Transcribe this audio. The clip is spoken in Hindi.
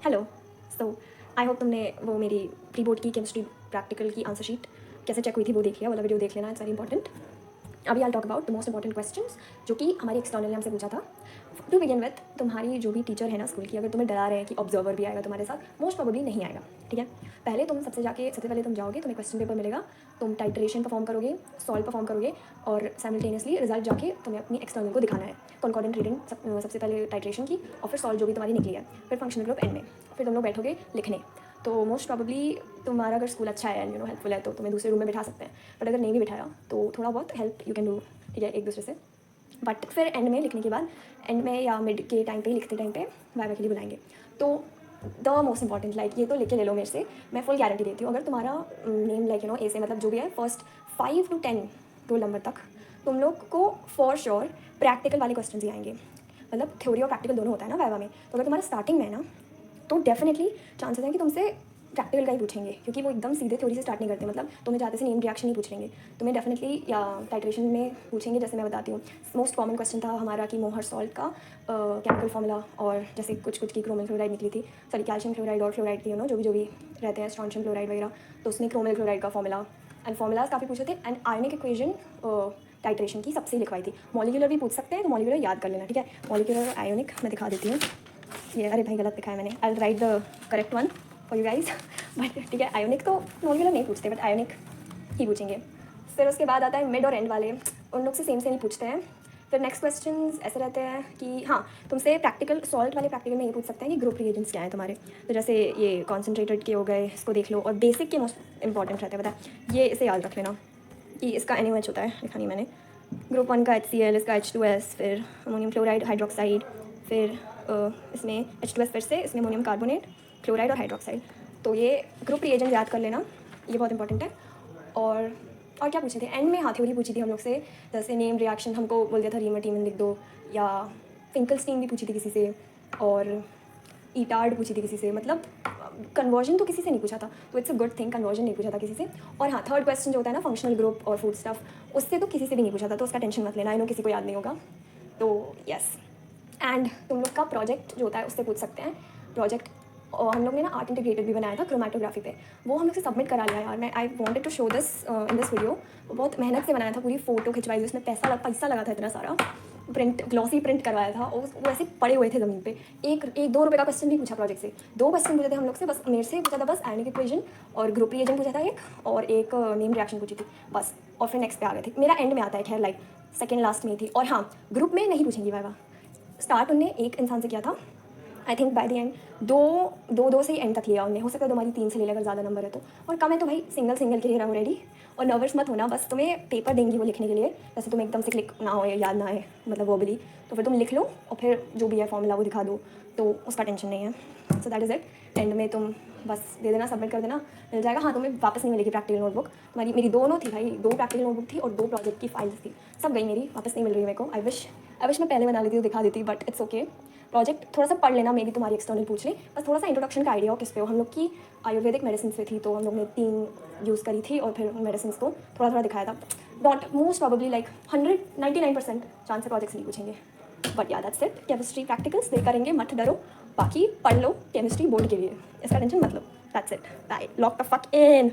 हेलो। सो आई होप तुमने वो मेरी प्री बोर्ड की केमिस्ट्री प्रैक्टिकल की आंसर शीट कैसे चेक हुई थी वो देख लिया, वाला वीडियो देख लेना, इट्स वेरी इंपॉर्टेंट। अभी I talk about the most important questions जो कि हमारी एक्सटर्नल ने हमसे पूछा था। टू बिगिन विथ, तुम्हारी जो भी टीचर है ना स्कूल की, अगर तुम्हें डरा रहे हैं कि ऑब्जर्वर भी आएगा तुम्हारे साथ, मोस्ट प्रोबेबली नहीं आएगा, ठीक है। पहले तुम सबसे पहले तुम जाओगे, तुम्हें क्वेश्चन पेपर मिलेगा, तुम टाइट्रेशन परफॉर्म करोगे, सॉल्व परफॉर्म करोगे और साइमल्टेनियसली रिजल्ट जाके तुम्हें अपनी एक्सटर्नल को दिखाना है। कॉन्कॉर्डेंट रीडिंग सबसे पहले टाइट्रेशन की और फिर सॉल्व जो भी तुम्हारी निकली है, फिर फंक्शनल ग्रुप एंड में, फिर तुम लोग बैठोगे लिखने। तो मोस्ट प्रॉबली तुम्हारा अगर स्कूल अच्छा है एंड हेल्पफुल है तो तुम्हें दूसरे रूम में बिठा सकते हैं, बट अगर नहीं भी बिठाया तो थोड़ा बहुत हेल्प यू कैन डू, ठीक है, एक दूसरे से। बट फिर एंड में लिखने के बाद, एंड में या मिड के टाइम पे लिखते टाइम पे वाइवा के लिए बुलाएंगे। तो द मोस्ट इंपॉर्टेंट, लाइक ये तो लेके ले लो मेरे से, मैं फुल गारंटी देती हूँ, अगर तुम्हारा नेम लाइक ए से मतलब जो भी है फर्स्ट 5 to 10 रोल नंबर तक तुम लोग को फॉर श्योर प्रैक्टिकल वाले क्वेश्चन ही आएंगे। मतलब थ्योरी और प्रैक्टिकल दोनों होता है ना वाइवा में, तो अगर तुम्हारा स्टार्टिंग में है ना तो डेफिनेटली चांसेस हैं कि तुमसे प्रैक्टिकल का ही पूछेंगे, क्योंकि वो एकदम सीधे थ्योरी से स्टार्ट नहीं करते। मतलब तुम्हें जाते से नेम रिएक्शन नहीं पूछेंगे, तुम्हें डेफिनेटली या टाइट्रेशन में पूछेंगे। जैसे मैं बताती हूँ, मोस्ट कॉमन क्वेश्चन था हमारा कि मोहर सॉल्ट का केमिकल फॉर्मूला, और जैसे कुछ की क्रोमिल क्लोराइड निकली थी, सॉरी कैल्शियम क्लोराइड और क्लोराइड की जो भी रहते हैं, स्ट्रॉन्शियम क्लोराइड वगैरह, तो उसमें क्रोमिल क्लोराइड का फॉर्मूला एंड फॉर्मूलाज काफ़ी पूछे थे। एंड आयोनिक इक्वेशन टाइट्रेशन की सबसे लिखवाई थी। मॉलिक्यूलर भी पूछ सकते हैं, तो मॉलिक्यूलर याद कर लेना, ठीक है। मॉलिक्यूलर और आयोनिक मैं दिखा देती हूँ। ये अरे भाई गलत दिखाया मैंने, I write the correct one for you guys. But ठीक है, आयोनिक तो मॉलिक्यूलर नहीं पूछते, बट आयोनिक ही पूछेंगे। फिर उसके बाद आता है मिड और एंड वाले, उन लोग से सेम ही पूछते हैं। फिर नेक्स्ट क्वेश्चन ऐसे रहते हैं कि हाँ, तुमसे प्रैक्टिकल सॉल्ट वाले प्रैक्टिकल में ये पूछ सकते हैं कि ग्रुप रिएजेंट्स क्या है तुम्हारे। तो जैसे ये कॉन्सेंट्रेटेड के हो गए, इसको देख लो। और बेसिक के मोस्ट इंपॉर्टेंट रहते हैं, पता है, ये इसे याद रख लेना कि इसका NaOH होता है, लिखा नहीं मैंने। ग्रुप 1 का HCl, इसका H2S, फिर अमोनियम क्लोराइड हाइड्रोक्साइड, फिर इसमें H2S, फिर से इसमें अमोनियम कार्बोनेट, क्लोराइड और हाइड्रोक्साइड। तो ये ग्रुप रिएजेंट याद कर लेना, ये बहुत इंपॉर्टेंट है। और क्या पूछे थे एंड में, हाँ थ्योरी पूछी थी हम लोग से, जैसे नेम रिएक्शन हमको बोल दिया था रीमर लिख दो, या फिंकलस्टीन भी पूछी थी किसी से, और ईटार्ड पूछी थी किसी से। मतलब कन्वर्जन तो किसी से नहीं पूछा था, तो it's a good thing conversion नहीं पूछा था किसी से। और हाँ, थर्ड क्वेश्चन जो होता है ना फंक्शनल ग्रुप और फूड स्टफ, उससे तो किसी से भी नहीं पूछा था, तो उसका टेंशन मत लेना, आई नो किसी को याद नहीं होगा। तो यस, एंड तुम लोग का प्रोजेक्ट जो होता है उससे पूछ सकते हैं। प्रोजेक्ट और हम लोग ने ना आर्ट इंटीग्रेटेड भी बनाया था क्रोमेटोग्राफी पे, वो हम लोग से सबमिट करा लिया यार। मैं I wanted to show this in this video. बहुत मेहनत से बनाया था, पूरी फोटो खिंचवाई थी, उसमें पैसा लगा था इतना सारा, प्रिंट ग्लॉसी प्रिंट करवाया था, और वो ऐसे पड़े हुए थे ज़मीन पे। एक 2 रुपये का क्वेश्चन नहीं पूछा प्रोजेक्ट से, 2 क्वेश्चन पूछे थे हम लोग से, बस मेरे से पूछा था बस आयोनिक इक्वेशन और ग्रुप रिएजेंट पूछा था एक, और एक नेम रिएक्शन पूछी थी बस। और फिर नेक्स्ट पे आ गए थे, मेरा एंड में आता है खैर, लाइक सेकेंड लास्ट में थी। और हाँ, ग्रुप में नहीं पूछेंगी वाइवा, स्टार्ट उनने एक इंसान से किया था, I think by the end दो से ही एंड तक लिया उनने। हो सकता है तुम्हारी 3 से ले ले अगर ज़्यादा नंबर है तो, और कम है तो भाई सिंगल के लिए रहो रेडी। और नर्वस मत होना, बस तुम्हें पेपर देंगी वो लिखने के लिए, जैसे तुम्हें एकदम से क्लिक ना हो या याद ना आए, मतलब वो भी, तो फिर तुम लिख लो और फिर जो भी है फॉर्मूला वो दिखा दो, तो उसका टेंशन नहीं है। So that is it. And में तुम बस दे देना, सबमिट कर देना, मिल जाएगा। हाँ, तुम्हें वापस नहीं मिलेगी प्रैक्टिकल नोटबुक तुम्हारी। मेरी दोनों थी भाई, 2 प्रैक्टिकल नोटबुक थी और 2 प्रोजेक्ट की फाइल्स थी, सब गई मेरी, वापस नहीं मिल रही है मेरे को। आई विश मैं पहले बना लेती तो दिखा देती, बट इट्स ओके। प्रोजेक्ट थोड़ा सा पढ़ लेना, मे भी तुम्हारी एक्सटर्नल पूछ ले, बस थोड़ा सा इंट्रोडक्शन का आइडिया हो किस पे हो। हम लोग की आयुर्वेदिक मेडिसिन से थी, तो हम लोग ने 3 यूज़ करी थी और फिर मेडिसिन को थोड़ा दिखाया था। Not most probably like 99% chance से प्रोजेक्ट्स नहीं पूछेंगे, बट या दैट्स इट। केमिस्ट्री प्रैक्टिकल्स दे करेंगे, मत डरो, बाकी पढ़ लो केमिस्ट्री बोर्ड के लिए, इसका टेंशन मत लो। That's it, bye, lock the fuck in.